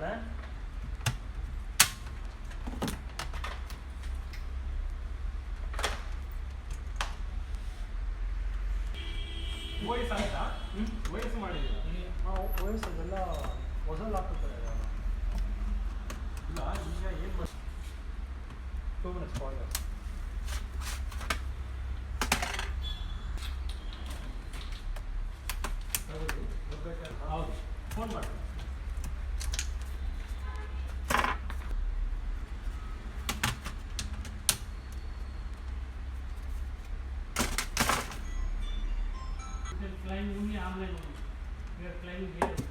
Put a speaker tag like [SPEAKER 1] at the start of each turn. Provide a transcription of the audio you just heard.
[SPEAKER 1] ಮಾಡೋಣ.
[SPEAKER 2] ವಯಸ್ಸು ಆಯ್ತಾ? ವಯಸ್ಸು ಮಾಡಿದ್ದೀರಾ?
[SPEAKER 3] ವಯಸ್ಸಲ್ಲೆಲ್ಲ ಹೊಸಲು ಹಾಕ್ತಾರೆ
[SPEAKER 2] ಇಲ್ಲ, ಈಗ ಏನು ಮಾಡಿ
[SPEAKER 3] 2 minutes pause.
[SPEAKER 2] ಹೌದು, ಫೋನ್ ಮಾಡಿ.
[SPEAKER 4] Climbing only online only. We are climbing here.